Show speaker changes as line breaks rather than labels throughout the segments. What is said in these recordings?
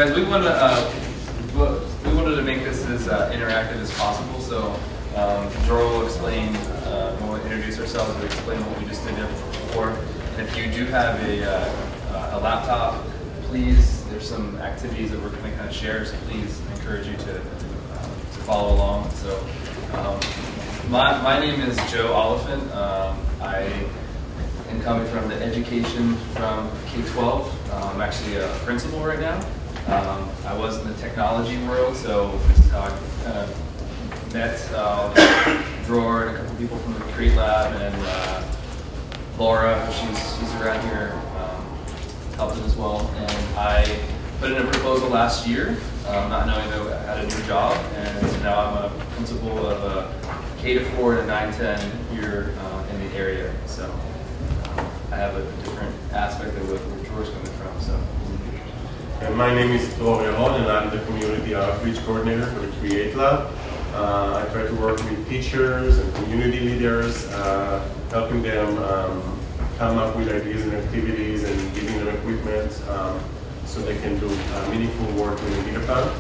Guys, we wanted to make this as interactive as possible. So Dror will explain, we'll introduce ourselves, we'll explain what we just did before. And if you do have a laptop, please, there's some activities that we're going to kind of share, so please, I encourage you to follow along. So my name is Joe Oliphant. I am coming from the education from K-12. I'm actually a principal right now. I was in the technology world, so this is how I kind of met Dror and a couple people from the Create Lab, and Laura, she's around here helping as well. And I put in a proposal last year, not knowing that I had a new job, and so now I'm a principal of a K-4 and a 9-10 here in the area. So I have a different aspect of where Dror's coming from. So.
And my name is Dror, and I'm the community outreach coordinator for the Create Lab. I try to work with teachers and community leaders, helping them come up with ideas and activities and giving them equipment so they can do meaningful work in Gigapan.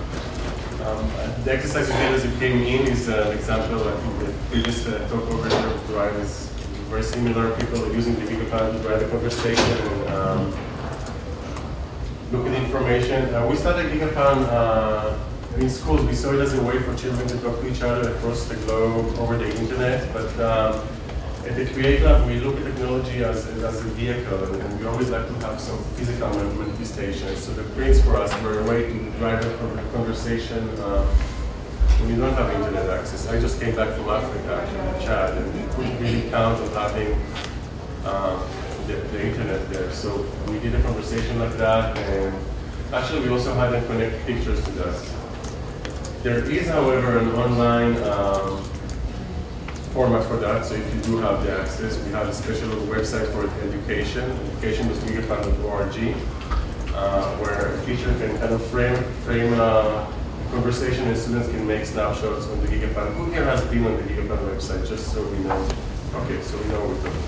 The exercise you did as you came in is an example. I think the previous talk over there with Drive is very similar. People are using the Gigapan to drive the conversation and look at information. We started Gigapan in schools. We saw it as a way for children to talk to each other across the globe over the internet. But at the Create Lab, we look at technology as a vehicle, and we always like to have some physical manifestations. So the prints for us were a way to drive a conversation when you don't have internet access. I just came back from Africa, actually, Chad, and we couldn't really count on having the internet there. So we did a conversation like that, and actually we also had them connect pictures to that. There is, however, an online format for that, so if you do have the access, we have a special website for education, education.gigapan.org, where a teacher can kind of frame a conversation and students can make snapshots on the Gigapan. Who here has been on the Gigapan website, just so we know? Okay, so we know what we're doing.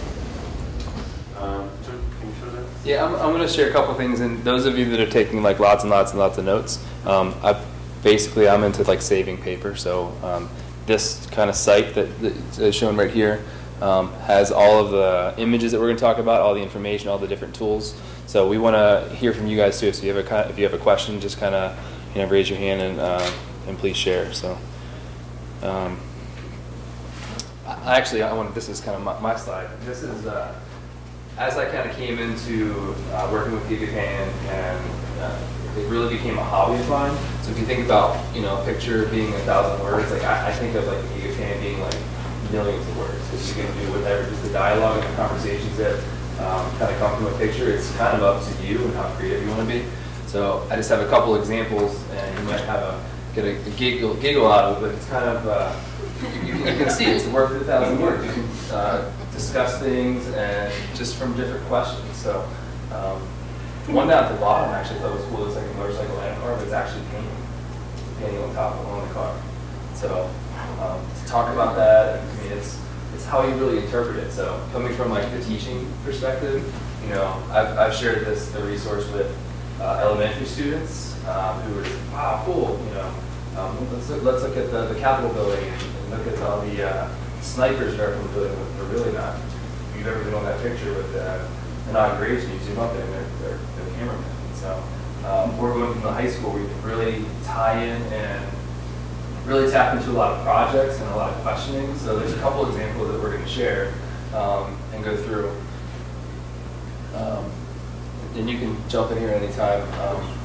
Can you show that?
Yeah, I'm going to share a couple things, and those of you that are taking like lots and lots and lots of notes, I'm into like saving paper, so this kind of site that is shown right here has all of the images that we're going to talk about, all the information, all the different tools. So we want to hear from you guys too. So if you have a question, just kind of raise your hand and please share. So this is kind of my slide. This is as I kind of came into working with Gigapan, and it really became a hobby of mine. So if you think about, a picture being 1,000 words, like I think of like Gigapan being like millions of words, because you can do whatever, just the dialogue and the conversations that kind of come from a picture. It's kind of up to you and how creative you want to be. So I just have a couple examples, and you might get a giggle out of it, but it's kind of you can see it's worth 1,000 words. You can discuss things and just from different questions. So. The one down at the bottom actually thought was cool. It's like a motorcycle and a car, but it's actually painting on top of on the car. So to talk about that, I mean, it's how you really interpret it. So coming from like the teaching perspective, I've shared the resource with elementary students who were just, wow, cool. Let's look at the Capitol building and look at all the snipers right from the building. They're really not. If you've ever been on that picture with inauguration, you zoom up there and they're cameramen. So we're going from the high school where you can really tie in and really tap into a lot of projects and a lot of questioning. So there's a couple examples that we're going to share and go through. And you can jump in here anytime.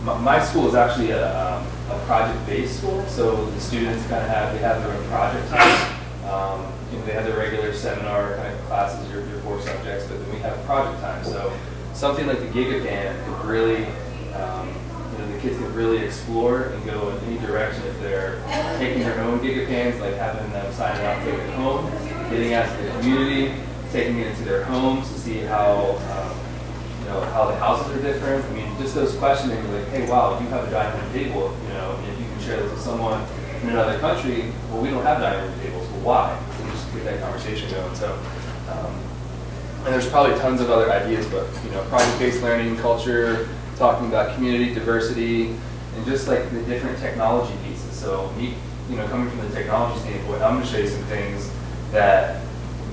My school is actually a project-based school, so the students kind of have their own project time. They have their regular seminar kind of classes, your core subjects, but then we have project time. So something like the Gigapan could really, the kids could really explore and go in any direction if they're taking their own Gigapans, like having them sign out, take it home, getting out to the community, taking it into their homes to see how the houses are different. I mean, just those questioning, like, hey, wow, you have a dining room table, and if you can share this with someone in another country, well, we don't have dining room tables. Well, why? So just get that conversation going. So, and there's probably tons of other ideas, but project-based learning, culture, talking about community, diversity, and just like the different technology pieces. So me, coming from the technology standpoint, I'm going to show you some things that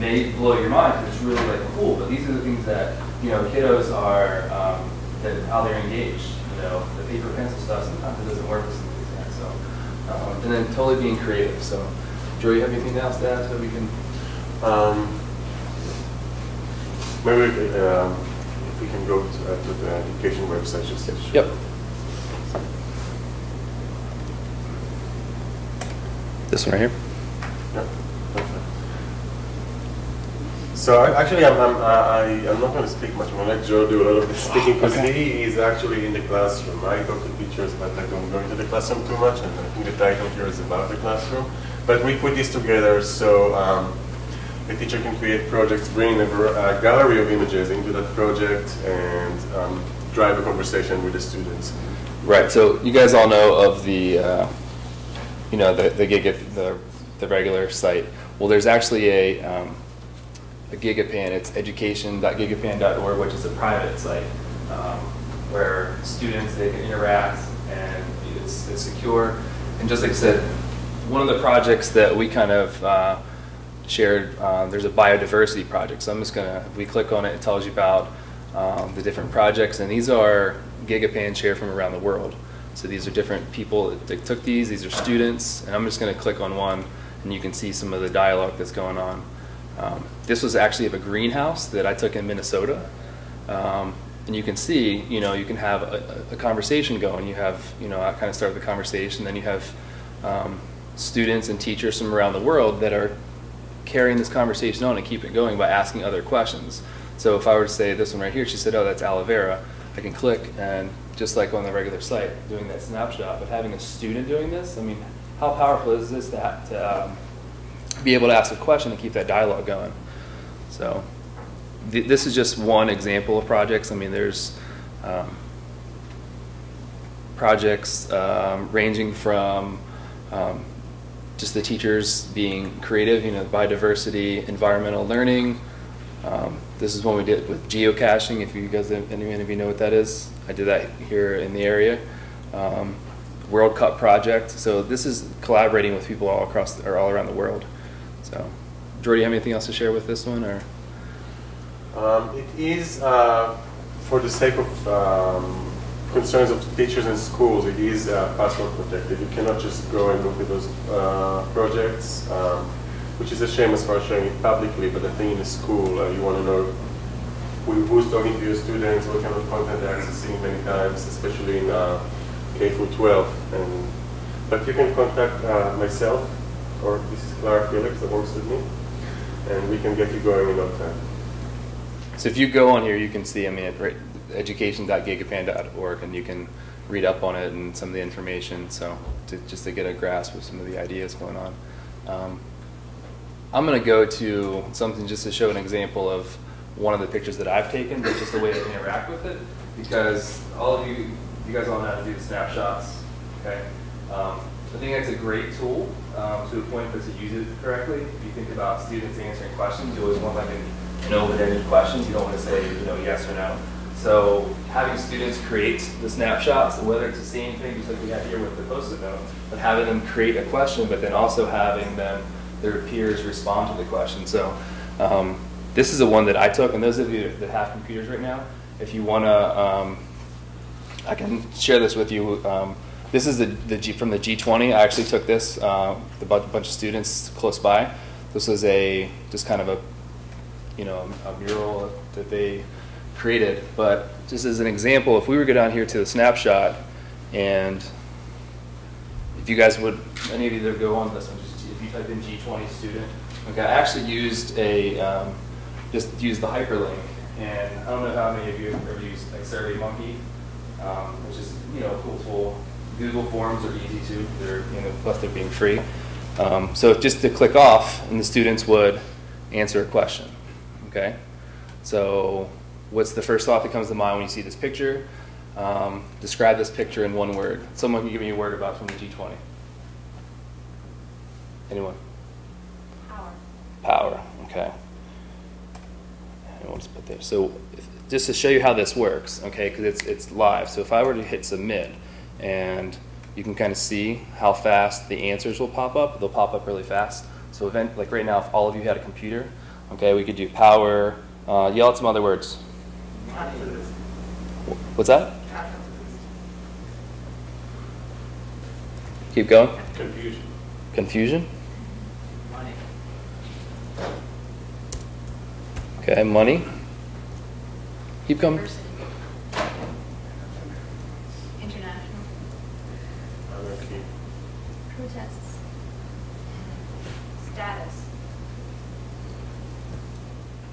may blow your mind because it's really like cool. But these are the things that kiddos are how they're engaged. The paper pencil stuff sometimes it doesn't work with some of these guys. So and then totally being creative. So Dror, you have anything else to add so we can?
Maybe if we can go to the education website just.
Yep. This one right here.
Yeah. Okay. So actually, I'm not going to speak much. I'm going to let Joe do a lot of the speaking because he is actually in the classroom. I talk to teachers, but I don't go into the classroom too much, and I think the title here is about the classroom. But we put this together so the teacher can create projects, bring a gallery of images into that project, and drive a conversation with the students.
Right. So you guys all know of the the regular site. Well, there's actually a Gigapan. It's education.gigapan.org, which is a private site where students they can interact and it's secure. And just like I said, one of the projects that we kind of shared, there's a biodiversity project. So I'm just gonna, if we click on it, it tells you about the different projects, and these are Gigapan shared from around the world. So these are different people that took these are students, and I'm just gonna click on one and you can see some of the dialogue that's going on. This was actually of a greenhouse that I took in Minnesota. And you can see, you can have a conversation going. You have, I kind of started the conversation, then you have students and teachers from around the world that are carrying this conversation on and keep it going by asking other questions. So if I were to say this one right here, she said, oh, that's aloe vera. I can click and just like on the regular site, doing that snapshot, but having a student doing this, I mean, how powerful is this to be able to ask a question and keep that dialogue going? So this is just one example of projects. I mean, there's projects ranging from just the teachers being creative, biodiversity, environmental learning. This is one we did with geocaching, if you guys, any of you know what that is. I did that here in the area. World Cup project. So this is collaborating with people all across, or all around the world. So, Dror, do you have anything else to share with this one, or?
It is, for the sake of concerns of teachers and schools, it is password protected. You cannot just go and look at those projects, which is a shame as far as showing it publicly, but I think in a school you want to know who's talking to your students, what kind of content they're accessing many times, especially in K through 12. But you can contact myself, or this is Clara Felix that works with me, and we can get you going in no time.
So if you go on here, you can see, I mean, education.gigapan.org, and you can read up on it and some of the information, so just to get a grasp of some of the ideas going on. I'm going to go to something just to show an example of one of the pictures that I've taken, but just the way to interact with it, because all of you guys all know how to do the snapshots, okay? I think that's a great tool to a point, but to use it correctly. If you think about students answering questions, you always want like an open-ended question. You don't want to say, yes or no. So having students create the snapshots, whether it's the same thing, just like we have here with the Post-it note, but having them create a question, but then also having their peers respond to the question. So this is the one that I took, and those of you that have computers right now, if you want to, I can share this with you. This is from the G20. I actually took this with a bunch of students close by. This was just kind of a mural that they created. But just as an example, if we were to go down here to the snapshot, and if you guys would, any of you that go on this one, just if you type in G20 student, okay, I actually used just used the hyperlink, and I don't know how many of you have ever used like SurveyMonkey, which is a cool tool. Google Forms are easy too. They're plus they're being free. So just to click off, and the students would answer a question. Okay. So what's the first thought that comes to mind when you see this picture? Describe this picture in one word. Someone can give me a word about from the G20. Anyone?
Power.
Power. Okay. And we'll just put there. So just to show you how this works, okay, because it's live. So if I were to hit submit, and you can kind of see how fast the answers will pop up. They'll pop up really fast. So like right now, if all of you had a computer, okay, we could do power, yell out some other words. What's that? Keep going.
Confusion.
Confusion.
Money.
Okay, money. Keep going.
Diversity. International.
Anarchy.
Protests. Status.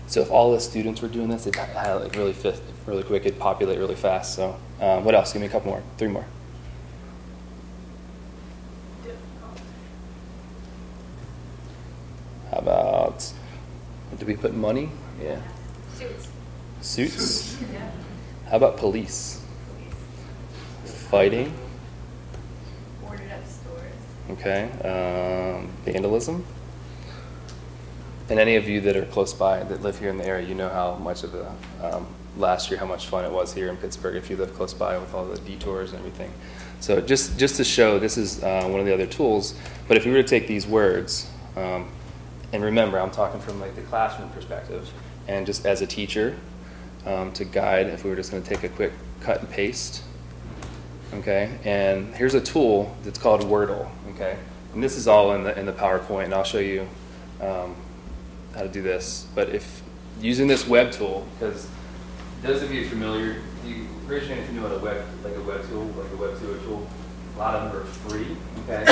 So if all the students were doing this, it'd have like really quick, it'd populate really fast. So what else? Give me a couple more, 3 more. How about, did we put money? Yeah.
Suits.
Suits?
Yeah.
How about police? Fighting?
Boarded up stores.
Okay. Vandalism? And any of you that are close by, that live here in the area, you know how much of the, last year, how much fun it was here in Pittsburgh if you live close by with all the detours and everything. So just to show, this is one of the other tools, but if we were to take these words, and remember, I'm talking from like the classroom perspective, and just as a teacher, to guide, if we were just going to take a quick cut and paste, okay? And here's a tool that's called Wordle, okay? And this is all in the PowerPoint, and I'll show you how to do this. But if using this web tool, because those of you familiar, you raise your hand if you know what a web tool, a lot of them are free, okay?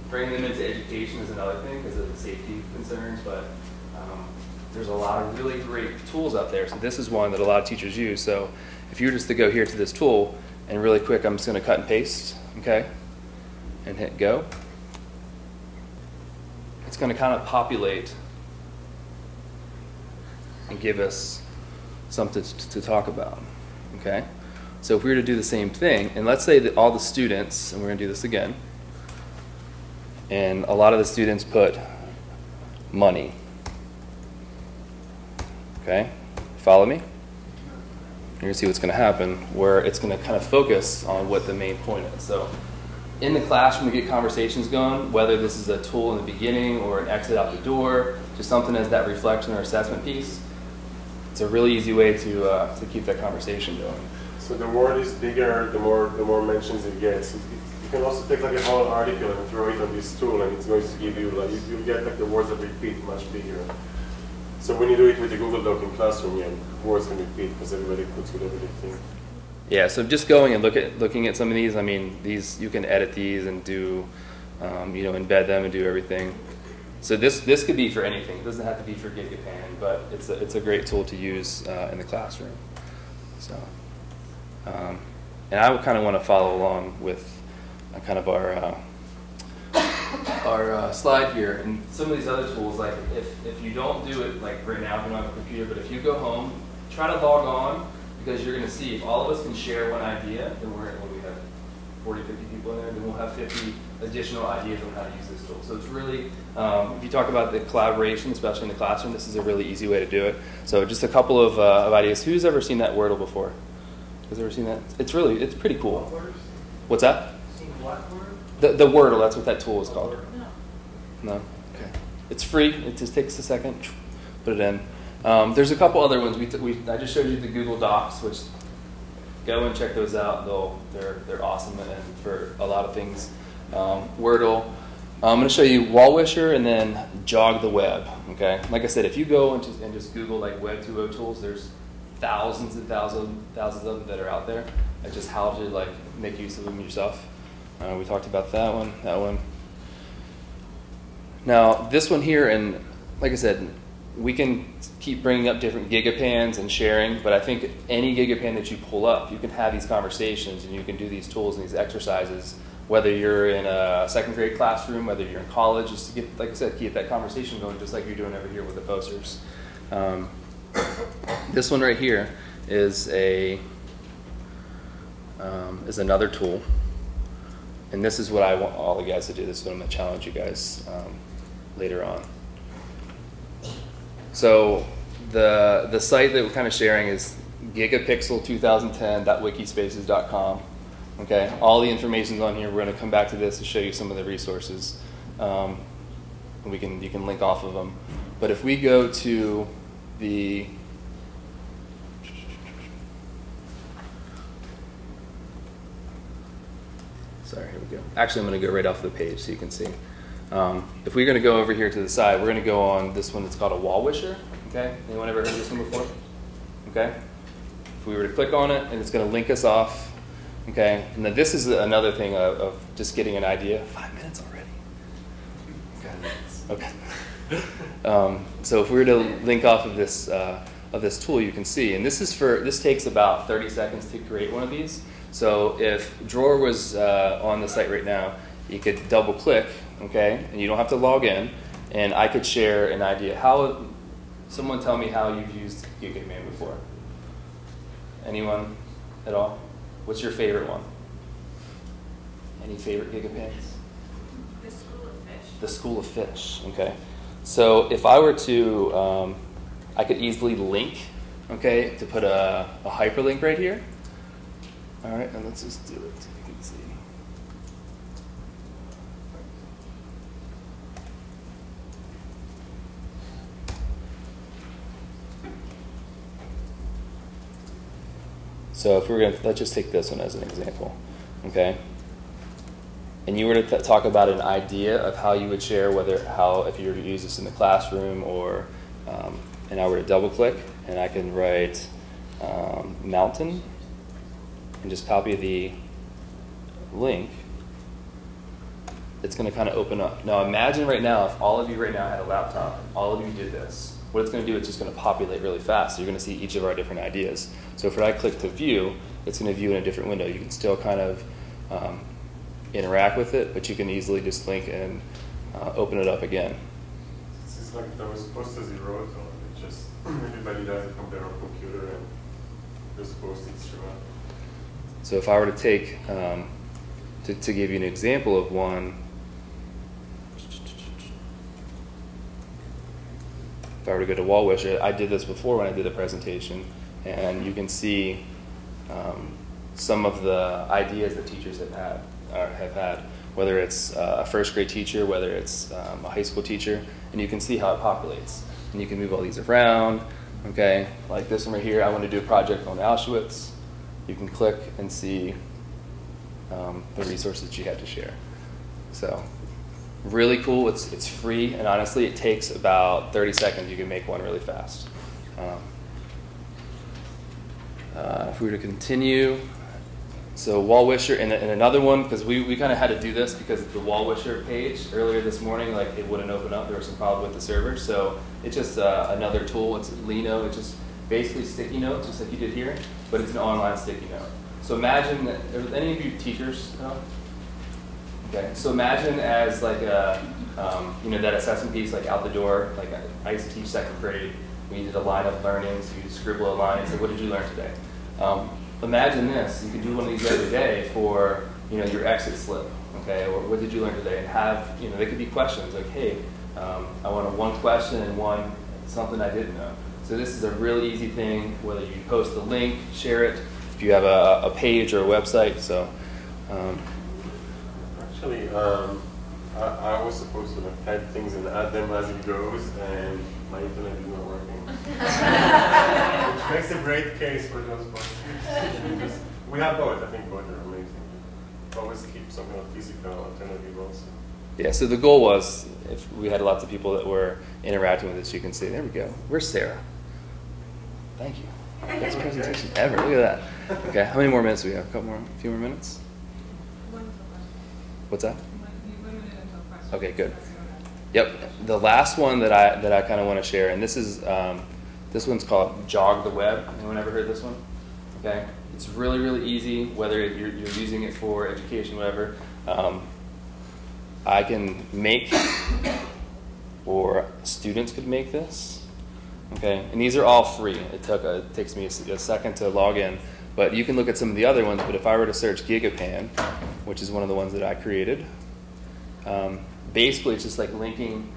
Bringing them into education is another thing because of the safety concerns, but there's a lot of really great tools out there. So this is one that a lot of teachers use. So if you were just to go here to this tool, and really quick, I'm just going to cut and paste, okay, and hit go. It's going to kind of populate and give us something to talk about, okay? So if we were to do the same thing, and let's say that all the students, and we're going to do this again, and a lot of the students put money. Okay, follow me? You're going to see what's going to happen, where it's going to kind of focus on what the main point is. So in the classroom, we get conversations going, whether this is a tool in the beginning or an exit out the door, just something as that reflection or assessment piece. It's a really easy way to keep that conversation going.
So the word is bigger, the more mentions it gets. You can also take like a whole article and throw it on this tool, and it's going to give you like you'll get like the words that repeat much bigger. So when you do it with the Google Doc in classroom, yeah, words can repeat because everybody puts whatever they think.
Yeah, so just going and looking at some of these. I mean, these you can edit these and do, embed them and do everything. So this could be for anything. It doesn't have to be for Gigapan, but it's a great tool to use in the classroom. So, and I would kind of want to follow along with kind of our slide here, and some of these other tools, like if you don't do it like right now, if you don't have a computer, but if you go home, try to log on, because you're going to see if all of us can share one idea, then we have 40, 50 people in there, then we'll have 50 additional ideas on how to use this tool. So it's really, if you talk about the collaboration, especially in the classroom, this is a really easy way to do it. So just a couple of ideas. Who's ever seen that Wordle before? Who's ever seen that? It's pretty cool. What's that? The Wordle, that's what that tool is called. No? Okay. It's free. It just takes a second. Put it in. There's a couple other ones. I just showed you the Google Docs, which go and check those out. They're awesome and for a lot of things. Wordle. I'm going to show you Wallwisher and then Jog the Web. Okay. Like I said, if you go and just Google like Web 2.0 tools, there's thousands and thousands of them that are out there. And just how to like make use of them yourself. We talked about that one. Now this one here, and like I said, we can keep bringing up different Gigapans and sharing, but I think any Gigapan that you pull up, you can have these conversations and you can do these tools and these exercises, whether you're in a second grade classroom, whether you're in college, just to get, like I said, keep that conversation going, just like you're doing over here with the posters. This one right here is another tool. And this is what I want all the guys to do. This is what I'm going to challenge you guys later on. So the site that we're kind of sharing is Gigapixel2010.wikispaces.com. Okay, all the information's on here. We're going to come back to this to show you some of the resources. And you can link off of them. But if we go to the sorry, here we go. Actually, I'm going to go right off the page so you can see. If we're going to go over here to the side, we're going to go on this one that's called a wall wisher. Okay, anyone ever heard of this one before? Okay, if we were to click on it, and it's going to link us off. Okay, and then this is another thing of just getting an idea. 5 minutes already. Okay. So if we were to link off of this tool, you can see, and this takes about 30 seconds to create one of these. So if Dror was on the site right now, you could double click, okay, and you don't have to log in, and I could share an idea. Someone tell me how you've used Gigapan before. Anyone at all? What's your favorite one? Any favorite Gigapans?
The School of Fish.
The School of Fish, okay. So if I were to, I could easily link, okay, to put a hyperlink right here. All right, and let's just do it so you can see. So if we're going to, let's just take this one as an example, okay? And you were to talk about an idea of how you would share, if you were to use this in the classroom, or, and I were to double click, and I can write mountain, and just copy the link, it's going to kind of open up. Now imagine right now, if all of you right now had a laptop, all of you did this, what it's going to do, it's just going to populate really fast. So you're going to see each of our different ideas. So if I click to view, it's going to view in a different window. You can still kind of interact with it, but you can easily just link and open it up again.
It's like those posters you wrote, or it just everybody does it from their own computer and just post it throughout.
So if I were to take, to give you an example of one, if I were to go to Wall Wisher, I did this before when I did a presentation, and you can see some of the ideas that teachers have had, whether it's a first grade teacher, whether it's a high school teacher, and you can see how it populates. And you can move all these around, okay? Like this one right here, I want to do a project on Auschwitz. You can click and see the resources you had to share. So really cool, it's free, and honestly it takes about 30 seconds. You can make one really fast. If we were to continue, so Wall Wisher, and another one, because we kind of had to do this because the Wall Wisher page earlier this morning, like it wouldn't open up. There was some problem with the server, so it's just another tool. It's Lino. It's just basically sticky notes, just like you did here, but it's an online sticky note. So imagine that, are any of you teachers? No? Okay, so imagine as like a, that assessment piece, like out the door, like I used to teach second grade. We did a line of learning, so you scribble a line and say, what did you learn today? Imagine this, you could do one of these every day for, your exit slip, okay, or what did you learn today? And have, they could be questions like, hey, I want one question and one something I didn't know. So this is a really easy thing, whether you post the link, share it, if you have a page or a website, so.
Actually, I was supposed to type things and add them as it goes, and my internet is not working. Which makes a great case for those posters. We have both, I think both are amazing. Always keep some kind of physical alternative also.
Yeah, so the goal was, if we had lots of people that were interacting with this, you can see, there we go. Where's Sarah? Thank you. Best presentation ever. Look at that. Okay, how many more minutes do we have? A few more minutes? What's that? Okay, good. Yep. The last one that I kind of want to share, and this is this one's called Jog the Web. Anyone ever heard this one? Okay. It's really, really easy, whether you're using it for education, whatever. I can make, or students could make this. Okay, and these are all free. It takes me a second to log in, but you can look at some of the other ones. But if I were to search Gigapan, which is one of the ones that I created, basically it's just like linking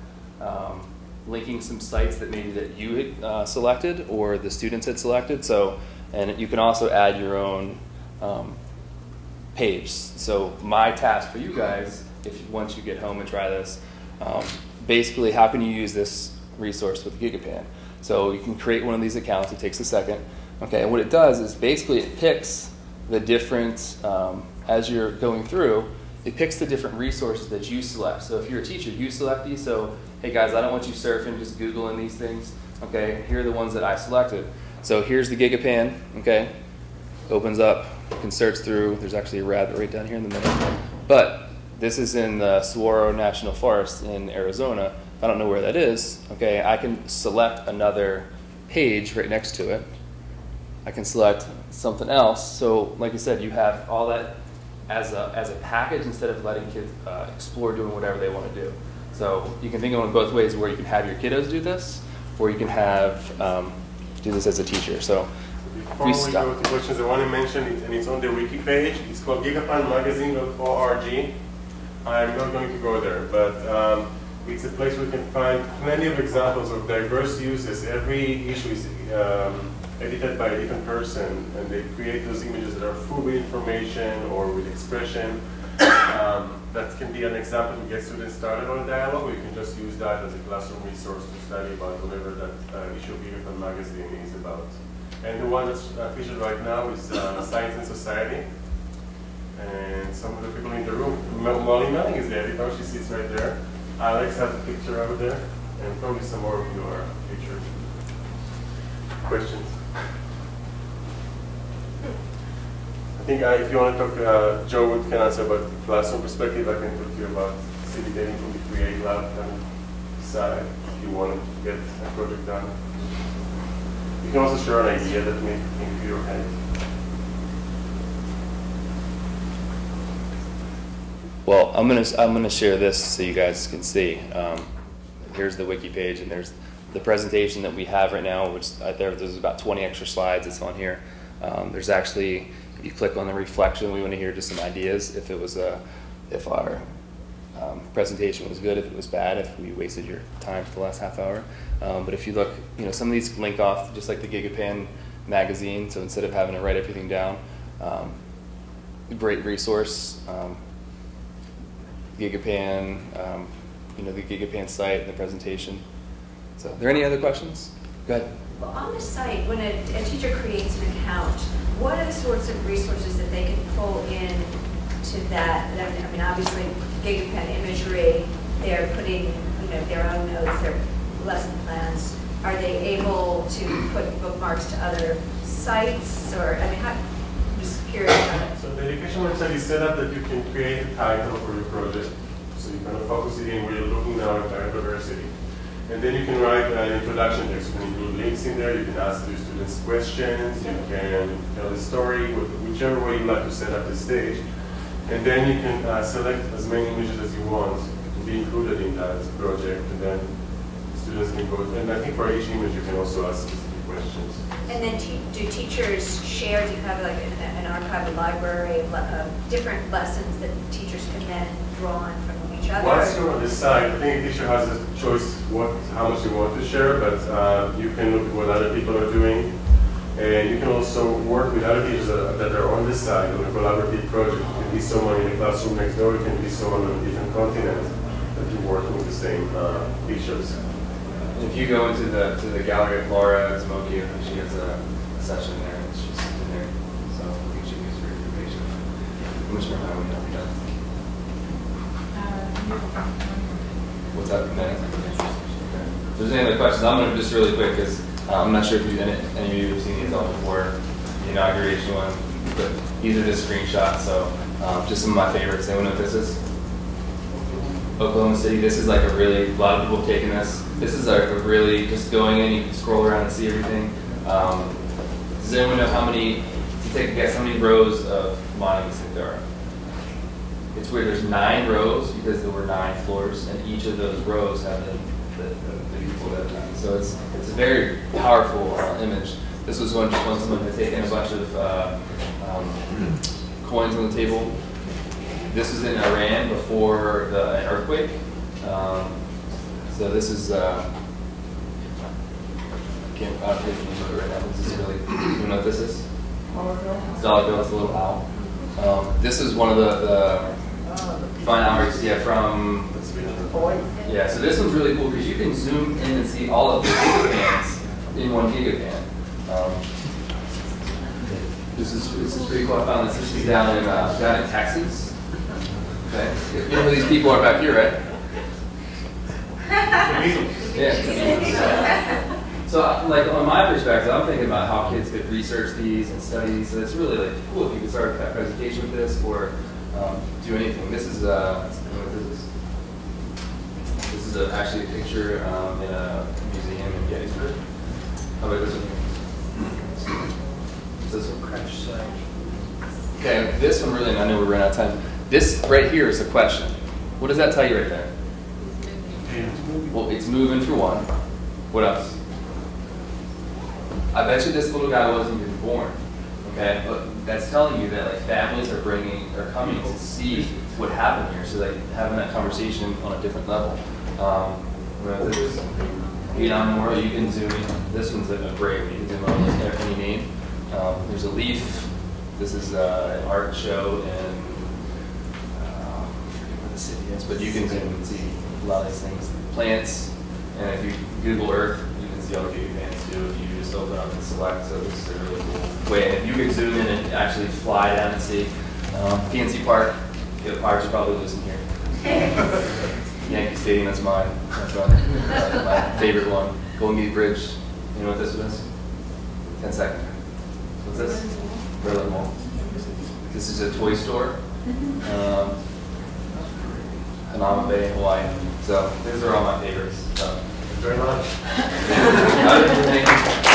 some sites that maybe that you had selected or the students had selected. So, and you can also add your own page. So my task for you guys, once you get home and try this, basically how can you use this resource with Gigapan? So you can create one of these accounts. It takes a second. Okay, and what it does is basically it picks the different, as you're going through, it picks the different resources that you select. So if you're a teacher, you select these. So, hey guys, I don't want you surfing, just Googling these things. Okay, here are the ones that I selected. So here's the Gigapan, okay? Opens up, you can search through. There's actually a rabbit right down here in the middle. But this is in the Saguaro National Forest in Arizona. I don't know where that is. Okay, I can select another page right next to it. I can select something else. So like I said, you have all that as a package instead of letting kids explore doing whatever they want to do. So you can think of it both ways, where you can have your kiddos do this, or you can have do this as a teacher. So
before we go to questions, I want to mention it, and it's on the wiki page. It's called gigapanmagazine.org. I'm not going to go there, but it's a place where you can find plenty of examples of diverse uses. Every issue is edited by a different person, and they create those images that are full with information or with expression. That can be an example to get students started on a dialogue, or you can just use that as a classroom resource to study about whatever that issue of Gigapan magazine is about. And the one that's featured right now is Science and Society. And some of the people in the room, Molly Mellon is the editor, she sits right there. Alex has a picture over there, and probably some more of you are featured. Questions? I think if you want to talk, Joe can answer about the classroom perspective. I can talk to you about facilitating from the Create Lab and side if you want to get a project done. You can also share an idea that may think to your head.
Well, I'm gonna share this so you guys can see. Here's the wiki page, and there's the presentation that we have right now, which there's about 20 extra slides. It's on here. There's actually, if you click on the reflection, we want to hear just some ideas. If it was if our presentation was good, if it was bad, if we wasted your time for the last half hour. But if you look, some of these link off just like the Gigapan magazine. So instead of having to write everything down, great resource. Gigapan, the Gigapan site and the presentation. So, are there any other questions? Go ahead.
Well, on the site, when a teacher creates an account, what are the sorts of resources that they can pull in to that? I mean, obviously, Gigapan imagery, they're putting their own notes, their lesson plans. Are they able to put bookmarks to other sites? Or, I'm just curious about it.
So the education website is set up that you can create a title for your project. So you kind of focus it in where you're looking now at biodiversity. And then you can write an introduction text. You can include links in there. You can ask your students questions. You can tell the story, whichever way you like to set up the stage. And then you can select as many images as you want to be included in that project. And then students can go. And I think for each image, you can also ask specific questions.
And then do teachers share? Do you have like an archival library of different lessons that teachers can then draw on from each other?
Once you're on the site, I think a teacher has a choice how much they want to share, but you can look at what other people are doing. And you can also work with other teachers that are on the site on a collaborative project. It can be someone in the classroom next door, it can be someone on a different continent that you're working with the same teachers.
If you go into the gallery of Laura Smoky, she has a session there, and she's in there, so I think she needs for information. How much more time we have done? What's up, man? If there's any other questions, I'm going to just really quick, because I'm not sure if any of you have seen these all before, the inauguration one, but these are just screenshots, so just some of my favorites. Anyone know what this is? Oklahoma City. This is like a lot of people have taken this. This is a really, just going in, you can scroll around and see everything. Does anyone know if you take a guess, how many rows of monuments there are? It's weird, there's 9 rows because there were 9 floors, and each of those rows have the people that have done. So it's a very powerful image. This was when someone had taken a bunch of coins on the table. This was in Iran before an earthquake. So this is, I can't remember it right now. This is really, you know what this is? Dollar bill. It's a little owl. This is one of the fine hours, yeah, from, yeah, so this one's really cool because you can zoom in and see all of the Gigapans in one Gigapan. This is pretty cool. I found this. This is down in Texas. Okay. You know who these people are back here, right? Yeah. So, like, on my perspective, I'm thinking about how kids could research these and study these. So it's really like cool if you could start a presentation with this or do anything. This is actually a picture in a museum in Pittsburgh. How about this one here? This one crash site. Okay, this one really, I know we're running out of time. This right here is the question. What does that tell you right there? Well, it's moving for one. What else? I bet you this little guy wasn't even born. Okay, but that's telling you that like families are coming to see what happened here, so like having that conversation on a different level. There's 8 on more. You can zoom in. This one's a great one. You can zoom on any name. There's a leaf. This is an art show in I forget where the city is, but you can zoom and see a lot of these things. Plants, and if you Google Earth, you can see all the Gigapans too. If you just open up and select, so this is a really cool way. And if you could zoom in and actually fly down and see PNC Park, the Pirates are probably losing here. Yankee Stadium, that's mine. That's my favorite one. Golden Gate Bridge. You know what this is? 10 seconds. What's this? Berlin Wall. This is a toy store. Hanama Bay, Hawaii. So those are all my favorites. So.
Thank you very much.
Thank you.